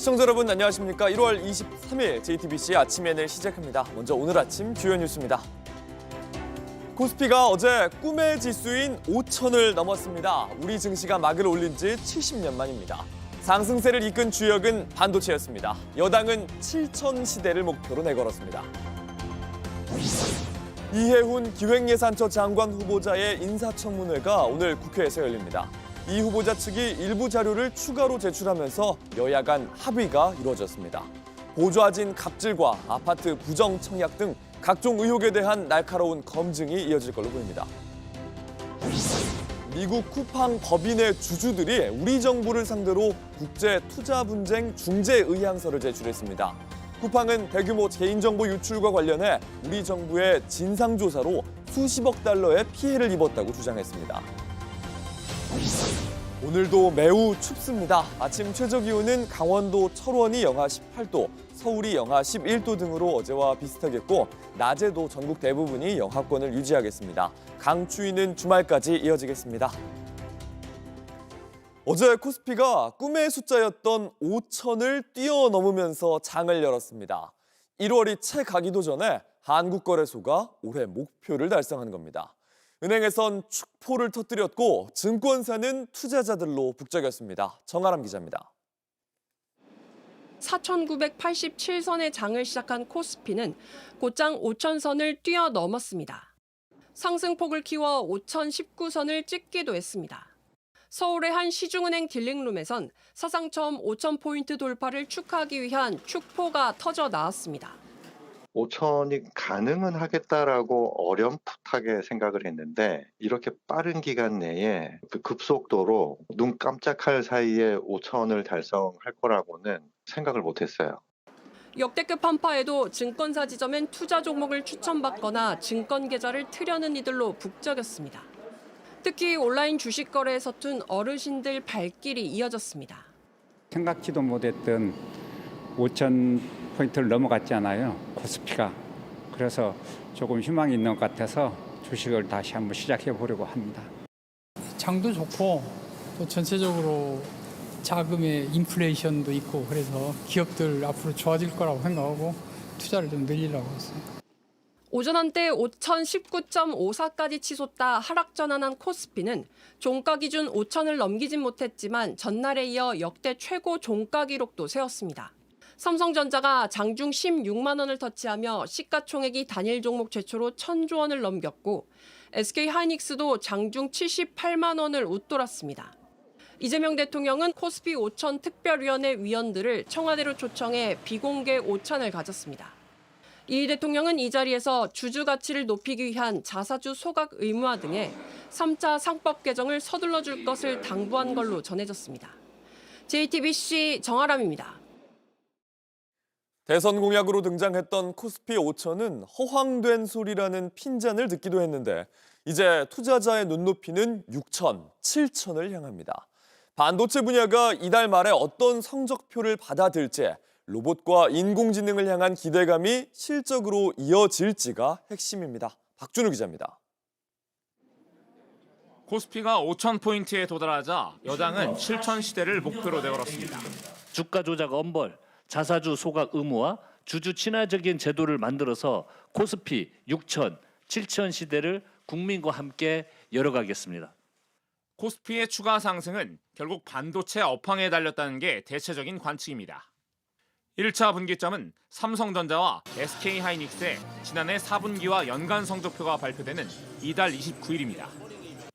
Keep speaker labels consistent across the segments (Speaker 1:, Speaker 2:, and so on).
Speaker 1: 시청자 여러분 안녕하십니까? 1월 23일 JTBC 아침 N을 시작합니다. 먼저 오늘 아침 주요 뉴스입니다. 코스피가 어제 꿈의 지수인 5천을 넘었습니다. 우리 증시가 막을 올린 지 70년 만입니다. 상승세를 이끈 주역은 반도체였습니다. 여당은 7천 시대를 목표로 내걸었습니다. 이해훈 기획예산처 장관 후보자의 인사청문회가 오늘 국회에서 열립니다. 이 후보자 측이 일부 자료를 추가로 제출하면서 여야 간 합의가 이루어졌습니다. 보좌진 갑질과 아파트 부정 청약 등 각종 의혹에 대한 날카로운 검증이 이어질 걸로 보입니다. 미국 쿠팡 법인의 주주들이 우리 정부를 상대로 국제 투자 분쟁 중재 의향서를 제출했습니다. 쿠팡은 대규모 개인정보 유출과 관련해 우리 정부의 진상조사로 수십억 달러의 피해를 입었다고 주장했습니다. 오늘도 매우 춥습니다. 아침 최저기온은 강원도 철원이 영하 18도, 서울이 영하 11도 등으로 어제와 비슷하겠고 낮에도 전국 대부분이 영하권을 유지하겠습니다. 강추위는 주말까지 이어지겠습니다. 어제 코스피가 꿈의 숫자였던 5천을 뛰어넘으면서 장을 열었습니다. 1월이 채 가기도 전에 한국거래소가 올해 목표를 달성한 겁니다. 은행에선 축포를 터뜨렸고 증권사는 투자자들로 북적였습니다. 정아람 기자입니다.
Speaker 2: 4,987선의 장을 시작한 코스피는 곧장 5,000선을 뛰어넘었습니다. 상승폭을 키워 5,019선을 찍기도 했습니다. 서울의 한 시중은행 딜링룸에선 사상 처음 5,000포인트 돌파를 축하하기 위한 축포가 터져 나왔습니다.
Speaker 3: 5천이 가능은 하겠다라고 어렴풋하게 생각을 했는데 이렇게 빠른 기간 내에 그 급속도로 눈 깜짝할 사이에 5천을 달성할 거라고는 생각을 못했어요.
Speaker 2: 역대급 한파에도 증권사 지점엔 투자 종목을 추천받거나 증권 계좌를 트려는 이들로 북적였습니다. 특히 온라인 주식 거래에 서툰 어르신들 발길이 이어졌습니다.
Speaker 4: 생각지도 못했던 5천 포인트를 넘어갔잖아요, 코스피가. 그래서 조금 희망이 있는 것 같아서 주식을 다시 한번 시작해 보려고 합니다.
Speaker 5: 장도 좋고 또 전체적으로 자금의 인플레이션도 있고 그래서 기업들 앞으로 좋아질 거라고 생각하고 투자를 좀 늘리려고 했어요.
Speaker 2: 오전 한때 5,019.54까지 치솟다 하락 전환한 코스피는 종가 기준 5,000을 넘기진 못했지만 전날에 이어 역대 최고 종가 기록도 세웠습니다. 삼성전자가 장중 16만 원을 터치하며 시가총액이 단일 종목 최초로 1,000조 원을 넘겼고 SK하이닉스도 장중 78만 원을 웃돌았습니다. 이재명 대통령은 코스피 5천 특별위원회 위원들을 청와대로 초청해 비공개 오찬을 가졌습니다. 이 대통령은 이 자리에서 주주 가치를 높이기 위한 자사주 소각 의무화 등의 3차 상법 개정을 서둘러 줄 것을 당부한 걸로 전해졌습니다. JTBC 정아람입니다.
Speaker 1: 대선 공약으로 등장했던 코스피 5천은 허황된 소리라는 핀잔을 듣기도 했는데 이제 투자자의 눈높이는 6천, 7천을 향합니다. 반도체 분야가 이달 말에 어떤 성적표를 받아들지 로봇과 인공지능을 향한 기대감이 실적으로 이어질지가 핵심입니다. 박준우 기자입니다.
Speaker 6: 코스피가 5,000포인트에 도달하자 여당은 7천 시대를 목표로 내걸었습니다.
Speaker 7: 주가 조작 엄벌, 자사주 소각 의무화, 주주 친화적인 제도를 만들어서 코스피 6천, 7천 시대를 국민과 함께 열어가겠습니다.
Speaker 6: 코스피의 추가 상승은 결국 반도체 업황에 달렸다는 게 대체적인 관측입니다. 1차 분기점은 삼성전자와 SK하이닉스의 지난해 4분기와 연간 성적표가 발표되는 이달 29일입니다.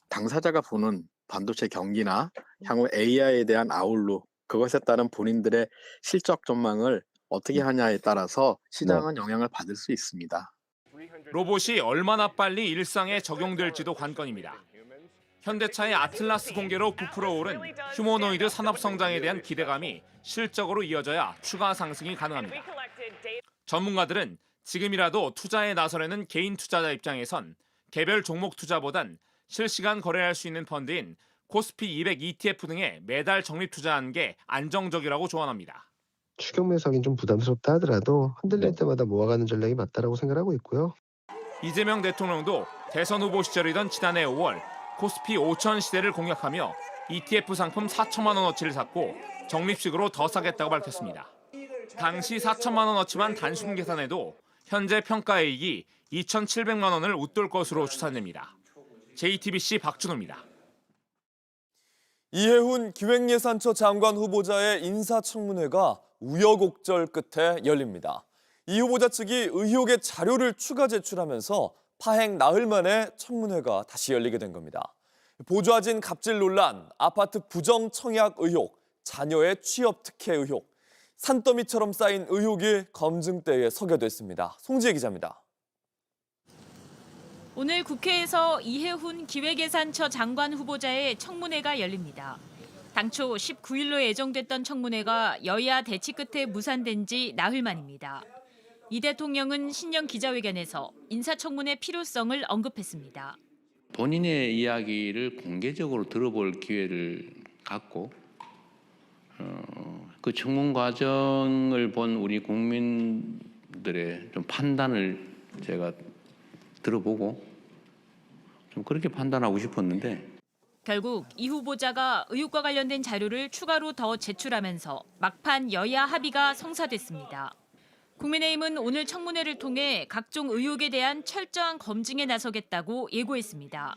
Speaker 8: 당사자가 보는 반도체 경기나 향후 AI에 대한 아웃룩, 그것에 따른 본인들의 실적 전망을 어떻게 하냐에 따라서 시장은 영향을 받을 수 있습니다.
Speaker 6: 로봇이 얼마나 빨리 일상에 적용될지도 관건입니다. 현대차의 아틀라스 공개로 부풀어 오른 휴머노이드 산업 성장에 대한 기대감이 실적으로 이어져야 추가 상승이 가능합니다. 전문가들은 지금이라도 투자에 나서려는 개인 투자자 입장에선 개별 종목 투자보단 실시간 거래할 수 있는 펀드인 코스피 200 ETF 등에 매달 적립 투자하는 게 안정적이라고 조언합니다.
Speaker 9: 추격 매수하기는 좀 부담스럽다 하더라도 흔들릴 때마다 모아가는 전략이 맞다라고 생각하고 있고요.
Speaker 6: 이재명 대통령도 대선 후보 시절이던 지난해 5월 코스피 5천 시대를 공략하며 ETF 상품 4천만 원어치를 샀고 적립식으로 더 사겠다고 밝혔습니다. 당시 4천만 원어치만 단순 계산해도 현재 평가이익이 2,700만 원을 웃돌 것으로 추산됩니다. JTBC 박준호입니다.
Speaker 1: 이해훈 기획예산처 장관 후보자의 인사청문회가 우여곡절 끝에 열립니다. 이 후보자 측이 의혹의 자료를 추가 제출하면서 파행 나흘 만에 청문회가 다시 열리게 된 겁니다. 보좌진 갑질 논란, 아파트 부정 청약 의혹, 자녀의 취업 특혜 의혹, 산더미처럼 쌓인 의혹이 검증대에 서게 됐습니다. 송지혜 기자입니다.
Speaker 10: 오늘 국회에서 이해훈 기획예산처 장관 후보자의 청문회가 열립니다. 당초 19일로 예정됐던 청문회가 여야 대치 끝에 무산된 지 나흘 만입니다. 이 대통령은 신년 기자회견에서 인사청문회 필요성을 언급했습니다.
Speaker 11: 본인의 이야기를 공개적으로 들어볼 기회를 갖고 그 청문 과정을 본 우리 국민들의 좀 판단을 제가 들어보고 좀 그렇게 판단하고 싶었는데
Speaker 10: 결국 이 후보자가 의혹과 관련된 자료를 추가로 더 제출하면서 막판 여야 합의가 성사됐습니다. 국민의힘은 오늘 청문회를 통해 각종 의혹에 대한 철저한 검증에 나서겠다고 예고했습니다.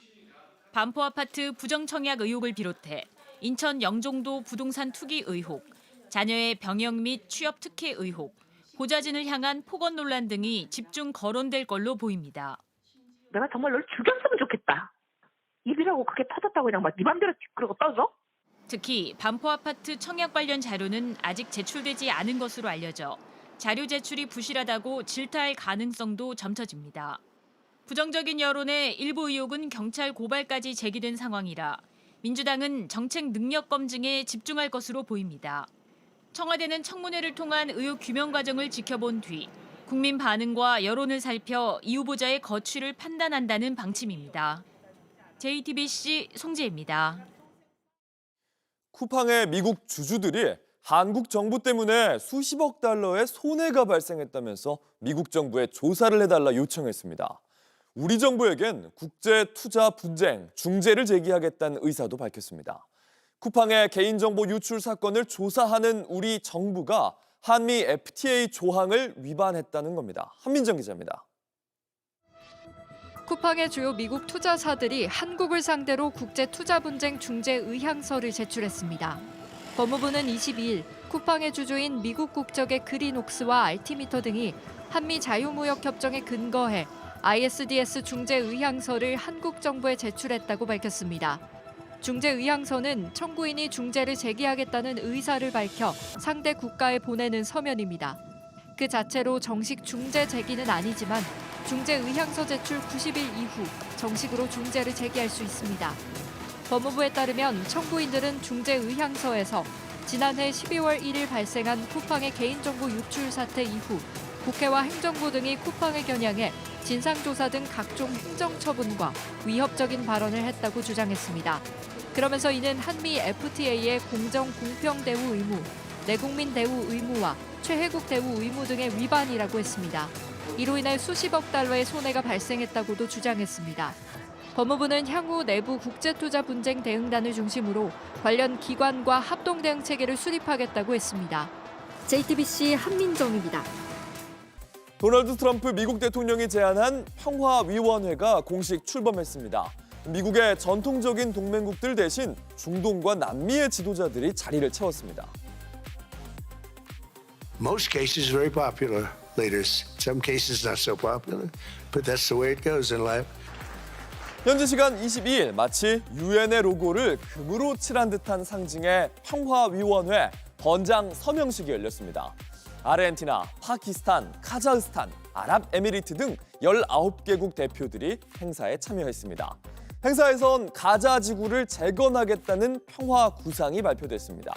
Speaker 10: 반포 아파트 부정청약 의혹을 비롯해 인천 영종도 부동산 투기 의혹, 자녀의 병역 및 취업 특혜 의혹, 보좌진을 향한 폭언 논란 등이 집중 거론될 걸로 보입니다.
Speaker 12: 내가 정말 널 죽였으면 좋겠다. 입이라고 그게 터졌다고 그냥 막 네 맘대로 그러고 떠져?
Speaker 10: 특히 반포 아파트 청약 관련 자료는 아직 제출되지 않은 것으로 알려져 자료 제출이 부실하다고 질타할 가능성도 점쳐집니다. 부정적인 여론에 일부 의혹은 경찰 고발까지 제기된 상황이라 민주당은 정책 능력 검증에 집중할 것으로 보입니다. 청와대는 청문회를 통한 의혹 규명 과정을 지켜본 뒤 국민 반응과 여론을 살펴 이 후보자의 거취를 판단한다는 방침입니다. JTBC 송지혜입니다.
Speaker 1: 쿠팡의 미국 주주들이 한국 정부 때문에 수십억 달러의 손해가 발생했다면서 미국 정부에 조사를 해달라 요청했습니다. 우리 정부에겐 국제 투자 분쟁, 중재를 제기하겠다는 의사도 밝혔습니다. 쿠팡의 개인정보 유출 사건을 조사하는 우리 정부가 한미 FTA 조항을 위반했다는 겁니다. 한민정 기자입니다.
Speaker 13: 쿠팡의 주요 미국 투자사들이 한국을 상대로 국제 투자 분쟁 중재 의향서를 제출했습니다. 법무부는 22일 쿠팡의 주주인 미국 국적의 그린옥스와 알티미터 등이 한미 자유무역협정에 근거해 ISDS 중재 의향서를 한국 정부에 제출했다고 밝혔습니다. 중재 의향서는 청구인이 중재를 제기하겠다는 의사를 밝혀 상대 국가에 보내는 서면입니다. 그 자체로 정식 중재 제기는 아니지만 중재 의향서 제출 90일 이후 정식으로 중재를 제기할 수 있습니다. 법무부에 따르면 청구인들은 중재 의향서에서 지난해 12월 1일 발생한 쿠팡의 개인정보 유출 사태 이후 국회와 행정부 등이 쿠팡을 겨냥해 진상조사 등 각종 행정처분과 위협적인 발언을 했다고 주장했습니다. 그러면서 이는 한미 FTA의 공정 공평 대우 의무, 내국민 대우 의무와 최혜국 대우 의무 등의 위반이라고 했습니다. 이로 인해 수십억 달러의 손해가 발생했다고도 주장했습니다. 법무부는 향후 내부 국제투자 분쟁 대응단을 중심으로 관련 기관과 합동 대응 체계를 수립하겠다고 했습니다. JTBC 한민정입니다.
Speaker 1: 도널드 트럼프 미국 대통령이 제안한 평화위원회가 공식 출범했습니다. 미국의 전통적인 동맹국들 대신 중동과 남미의 지도자들이 자리를 채웠습니다.
Speaker 14: Most cases very popular leaders. Some cases not so popular, but that's the way it goes in life.
Speaker 1: 현지 시간 22일 마치 유엔의 로고를 금으로 칠한 듯한 상징의 평화위원회 번장 서명식이 열렸습니다. 아르헨티나, 파키스탄, 카자흐스탄, 아랍에미리트 등 19개국 대표들이 행사에 참여했습니다. 행사에선 가자 지구를 재건하겠다는 평화 구상이 발표됐습니다.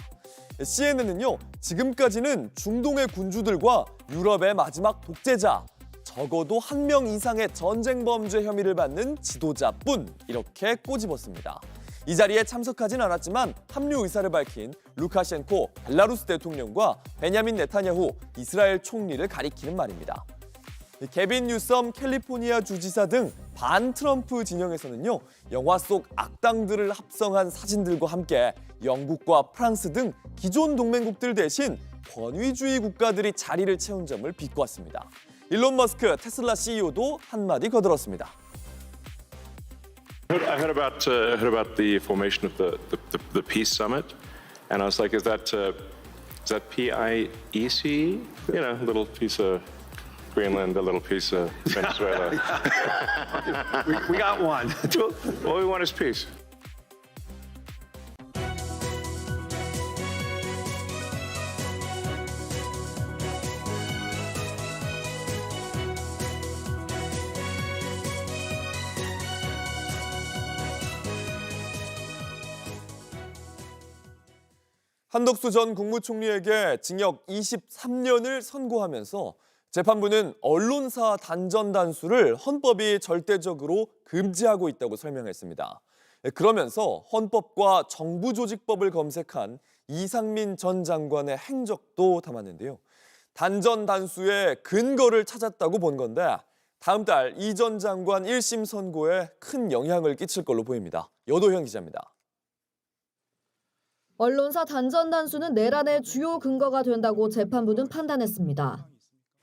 Speaker 1: CNN은요, 지금까지는 중동의 군주들과 유럽의 마지막 독재자, 적어도 1명 이상의 전쟁 범죄 혐의를 받는 지도자뿐 이렇게 꼬집었습니다. 이 자리에 참석하진 않았지만 합류 의사를 밝힌 루카셴코 벨라루스 대통령과 베냐민 네타냐후 이스라엘 총리를 가리키는 말입니다. 케빈 뉴섬 캘리포니아 주지사 등 반 트럼프 진영에서는요, 영화 속 악당들을 합성한 사진들과 함께 영국과 프랑스 등 기존 동맹국들 대신 권위주의 국가들이 자리를 채운 점을 비꼬았습니다. 일론 머스크 테슬라 CEO도 한마디 거들었습니다.
Speaker 15: I heard about the formation of the Peace Summit, and I was like, is that PIEC? You know, a little piece of Greenland, a little piece of Venezuela.
Speaker 14: We got one.
Speaker 15: All we want is peace.
Speaker 1: 한덕수 전 국무총리에게 징역 23년을 선고하면서 재판부는 언론사 단전 단수를 헌법이 절대적으로 금지하고 있다고 설명했습니다. 그러면서 헌법과 정부조직법을 검색한 이상민 전 장관의 행적도 담았는데요. 단전 단수의 근거를 찾았다고 본 건데 다음 달 이 전 장관 1심 선고에 큰 영향을 끼칠 걸로 보입니다. 여도현 기자입니다.
Speaker 16: 언론사 단전 단수는 내란의 주요 근거가 된다고 재판부는 판단했습니다.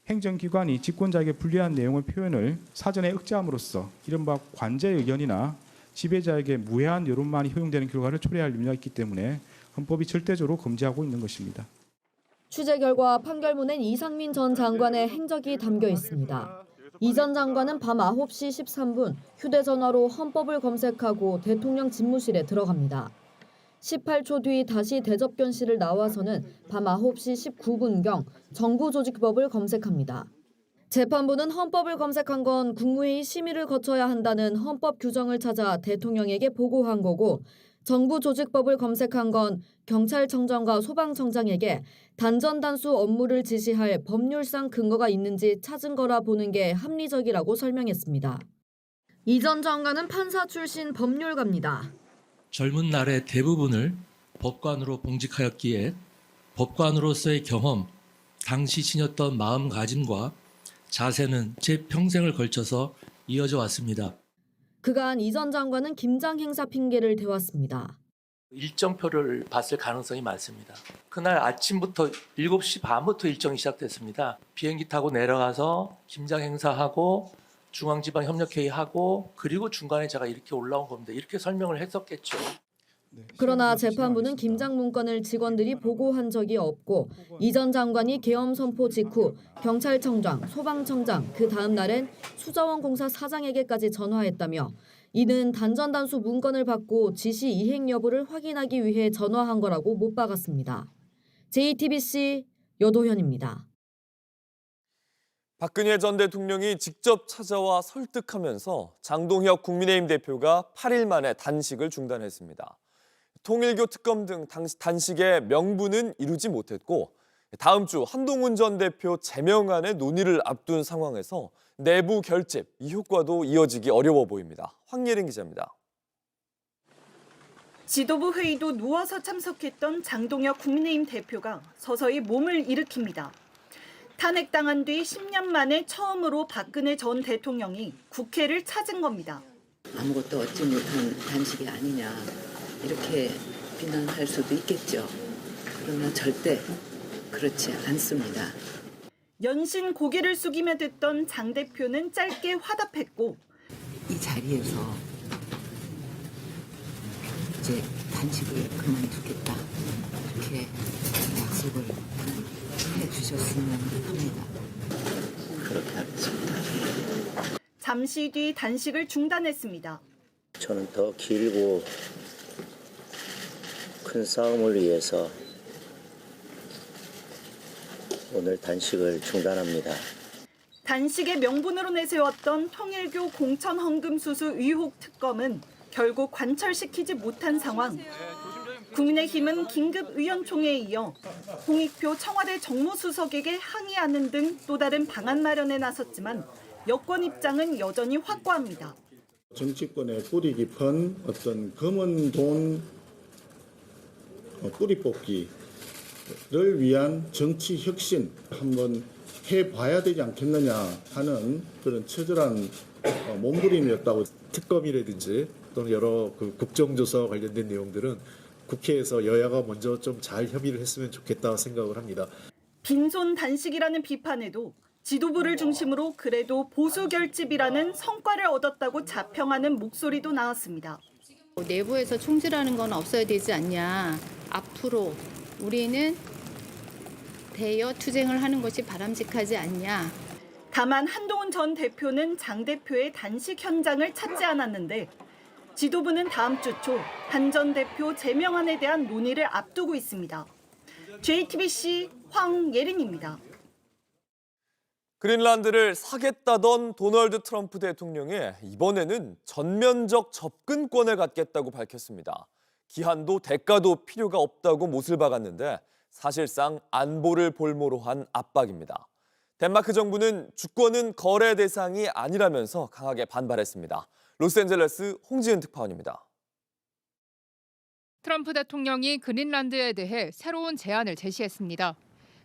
Speaker 17: 행정기관이 집권자에게 불리한 내용의 표현을 사전에 억제함으로써 이른바 관제 의견이나 지배자에게 무해한 여론만이 허용되는 결과를 초래할 염려가 있기 때문에 헌법이 절대적으로 금지하고 있는 것입니다.
Speaker 16: 취재 결과 판결문엔 이상민 전 장관의 행적이 담겨 있습니다. 이 전 장관은 밤 9시 13분 휴대전화로 헌법을 검색하고 대통령 집무실에 들어갑니다. 18초 뒤 다시 대접견실을 나와서는 밤 9시 19분경 정부조직법을 검색합니다. 재판부는 헌법을 검색한 건 국무회의 심의를 거쳐야 한다는 헌법 규정을 찾아 대통령에게 보고한 거고 정부조직법을 검색한 건 경찰청장과 소방청장에게 단전단수 업무를 지시할 법률상 근거가 있는지 찾은 거라 보는 게 합리적이라고 설명했습니다. 이 전 장관은 판사 출신 법률가입니다.
Speaker 18: 젊은 날의 대부분을 법관으로 봉직하였기에 법관으로서의 경험, 당시 지녔던 마음가짐과 자세는 제 평생을 걸쳐서 이어져 왔습니다.
Speaker 16: 그간 이 전 장관은 김장 행사 핑계를 대왔습니다.
Speaker 18: 일정표를 봤을 가능성이 많습니다. 그날 아침부터 7시 반부터 일정이 시작됐습니다. 비행기 타고 내려가서 김장 행사하고 중앙지방협력회의하고 그리고 중간에 제가 이렇게 올라온 겁니다. 이렇게 설명을 했었겠죠.
Speaker 16: 그러나 재판부는 김장 문건을 직원들이 보고한 적이 없고 이 전 장관이 계엄 선포 직후 경찰청장, 소방청장, 그 다음 날엔 수자원 공사 사장에게까지 전화했다며 이는 단전단수 문건을 받고 지시 이행 여부를 확인하기 위해 전화한 거라고 못 박았습니다. JTBC 여도현입니다.
Speaker 1: 박근혜 전 대통령이 직접 찾아와 설득하면서 장동혁 국민의힘 대표가 8일 만에 단식을 중단했습니다. 통일교 특검 등 단식의 명분은 이루지 못했고 다음 주 한동훈 전 대표 제명안의 논의를 앞둔 상황에서 내부 결집, 이 효과도 이어지기 어려워 보입니다. 황예린 기자입니다.
Speaker 19: 지도부 회의도 누워서 참석했던 장동혁 국민의힘 대표가 서서히 몸을 일으킵니다. 탄핵당한 뒤 10년 만에 처음으로 박근혜 전 대통령이 국회를 찾은 겁니다.
Speaker 20: 아무것도 얻지 못한 단식이 아니냐 이렇게 비난할 수도 있겠죠. 그러나 절대 그렇지 않습니다.
Speaker 19: 연신 고개를 숙이며 듣던 장 대표는 짧게 화답했고
Speaker 20: 이 자리에서 이제 단식을 그만두겠다 이렇게 약속을 해주셨으면 합니다.
Speaker 21: 그렇게 하겠습니다.
Speaker 19: 잠시 뒤 단식을 중단했습니다.
Speaker 21: 저는 더 길고 큰 싸움을 위해서 오늘 단식을 중단합니다.
Speaker 19: 단식의 명분으로 내세웠던 통일교 공천 헌금 수수 의혹 특검은 결국 관철시키지 못한 상황. 국민의힘은 긴급의원총회에 이어 홍익표 청와대 정무수석에게 항의하는 등 또 다른 방안 마련에 나섰지만 여권 입장은 여전히 확고합니다.
Speaker 22: 정치권의 뿌리 깊은 어떤 검은 돈 뿌리 뽑기를 위한 정치 혁신 한번 해봐야 되지 않겠느냐 하는 그런 처절한
Speaker 3: 몸부림이었다고. 특검이라든지 또는 여러 국정조사와 관련된 내용들은 국회에서 여야가 먼저 좀 잘 협의를 했으면 좋겠다 생각을 합니다.
Speaker 19: 빈손 단식이라는 비판에도 지도부를 중심으로 그래도 보수 결집이라는 성과를 얻었다고 자평하는 목소리도 나왔습니다.
Speaker 4: 내부에서 총질하는 건 없어야 되지 않냐. 앞으로 우리는 대여 투쟁을 하는 것이 바람직하지 않냐.
Speaker 19: 다만 한동훈 전 대표는 장 대표의 단식 현장을 찾지 않았는데 지도부는 다음 주 초 한 전 대표 제명안에 대한 논의를 앞두고 있습니다. JTBC 황예린입니다.
Speaker 1: 그린란드를 사겠다던 도널드 트럼프 대통령이 이번에는 전면적 접근권을 갖겠다고 밝혔습니다. 기한도 대가도 필요가 없다고 못을 박았는데 사실상 안보를 볼모로 한 압박입니다. 덴마크 정부는 주권은 거래 대상이 아니라면서 강하게 반발했습니다. 로스앤젤레스 홍지은 특파원입니다.
Speaker 22: 트럼프 대통령이 그린란드에 대해 새로운 제안을 제시했습니다.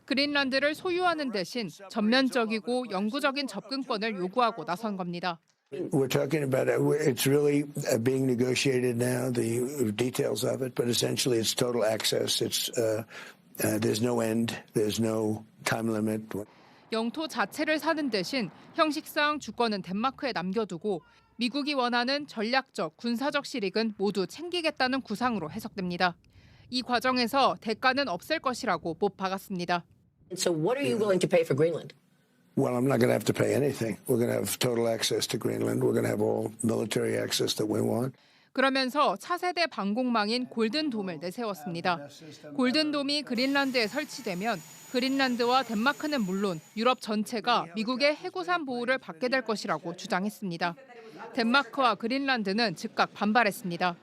Speaker 22: 그린란드를 소유하는 대신 전면적이고 영구적인 접근권을 요구하고 나선 겁니다.
Speaker 14: We're talking about it's really being negotiated now, the details of it, but essentially it's total access. It's there's no end, there's no time limit.
Speaker 22: 영토 자체를 사는 대신 형식상 주권은 덴마크에 남겨두고 미국이 원하는 전략적, 군사적 실익은 모두 챙기겠다는 구상으로 해석됩니다. 이 과정에서 대가는 없을 것이라고 못 박았습니다.
Speaker 23: So what are you willing to pay for Greenland?
Speaker 14: Well, I'm not going to have to pay anything. We're going to have total access to Greenland. We're going to have all military access that we want.
Speaker 22: 그러면서 차세대 방공망인 골든돔을 내세웠습니다. 골든돔이 그린란드에 설치되면 그린란드와 덴마크는 물론 유럽 전체가 미국의 해구산 보호를 받게 될 것이라고 주장했습니다. 덴마크와 그린란드는 즉각 반발했습니다.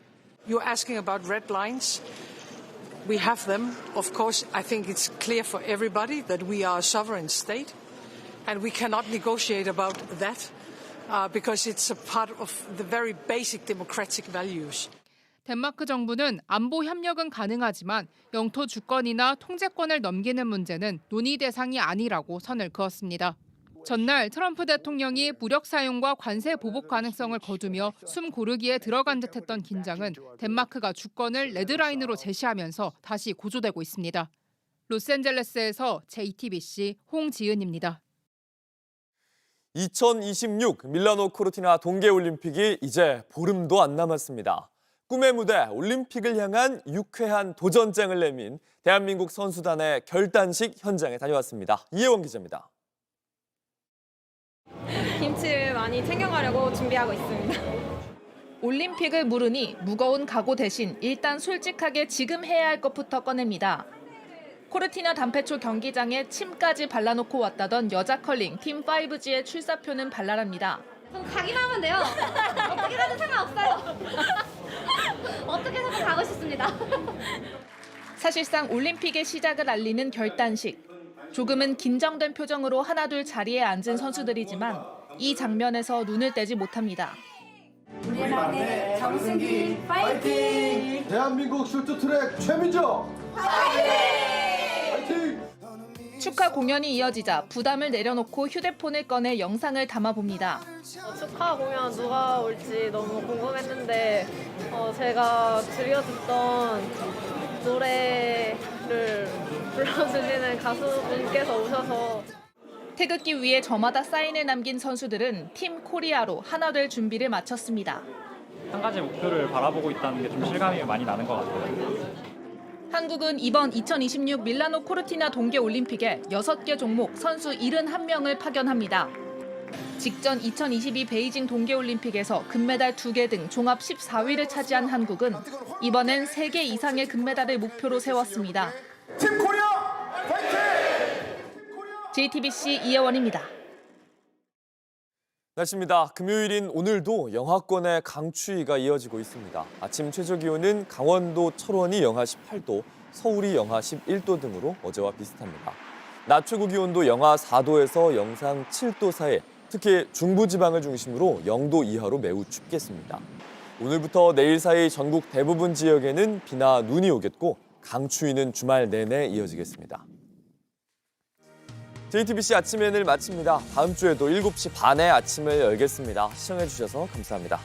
Speaker 24: You're asking about red lines. We have them. Of course, I think it's clear for everybody that we are a sovereign state and we cannot negotiate about that because it's a part of the very basic democratic values.
Speaker 22: 덴마크 정부는 안보 협력은 가능하지만 영토 주권이나 통제권을 넘기는 문제는 논의 대상이 아니라고 선을 그었습니다. 전날 트럼프 대통령이 무력 사용과 관세 보복 가능성을 거두며 숨 고르기에 들어간 듯했던 긴장은 덴마크가 주권을 레드라인으로 제시하면서 다시 고조되고 있습니다. 로스앤젤레스에서 JTBC 홍지은입니다.
Speaker 1: 2026 밀라노 코르티나 동계올림픽이 이제 보름도 안 남았습니다. 꿈의 무대 올림픽을 향한 유쾌한 도전장을 내민 대한민국 선수단의 결단식 현장에 다녀왔습니다. 이혜원 기자입니다.
Speaker 25: 김치를 많이 챙겨가려고 준비하고 있습니다.
Speaker 26: 올림픽을 물으니 무거운 각오 대신 일단 솔직하게 지금 해야 할 것부터 꺼냅니다. 코르티나 단페초 경기장에 침까지 발라놓고 왔다던 여자 컬링 팀 5G의 출사표는 발랄합니다.
Speaker 25: 전 가기만 하면 돼요. 어떻게 가도 상관없어요. 어떻게 해서든 가고 싶습니다.
Speaker 26: 사실상 올림픽의 시작을 알리는 결단식. 조금은 긴장된 표정으로 하나둘 자리에 앉은 선수들이지만 이 장면에서 눈을 떼지 못합니다.
Speaker 27: 우리 막내 정승기 파이팅! 대한민국 쇼트트랙 최민정 파이팅!
Speaker 26: 축하 공연이 이어지자 부담을 내려놓고 휴대폰을 꺼내 영상을 담아봅니다.
Speaker 25: 축하 공연 누가 올지 너무 궁금했는데 제가 즐겨 듣던 노래를 불러주시는 가수분께서 오셔서
Speaker 26: 태극기 위에 저마다 사인을 남긴 선수들은 팀 코리아로 하나 될 준비를 마쳤습니다.
Speaker 28: 한 가지 목표를 바라보고 있다는 게 좀 실감이 많이 나는 것 같아요.
Speaker 26: 한국은 이번 2026 밀라노 코르티나 동계올림픽에 6개 종목 선수 71명을 파견합니다. 직전 2022 베이징 동계올림픽에서 금메달 2개 등 종합 14위를 차지한 한국은 이번엔 3개 이상의 금메달을 목표로 세웠습니다.
Speaker 27: 팀 코리아 파이팅!
Speaker 26: JTBC 이혜원입니다.
Speaker 1: 날씨입니다. 금요일인 오늘도 영하권의 강추위가 이어지고 있습니다. 아침 최저기온은 강원도 철원이 영하 18도, 서울이 영하 11도 등으로 어제와 비슷합니다. 낮 최고 기온도 영하 4도에서 영상 7도 사이, 특히 중부지방을 중심으로 0도 이하로 매우 춥겠습니다. 오늘부터 내일 사이 전국 대부분 지역에는 비나 눈이 오겠고 강추위는 주말 내내 이어지겠습니다. JTBC 아침 N을 마칩니다. 다음 주에도 7시 반에 아침을 열겠습니다. 시청해주셔서 감사합니다.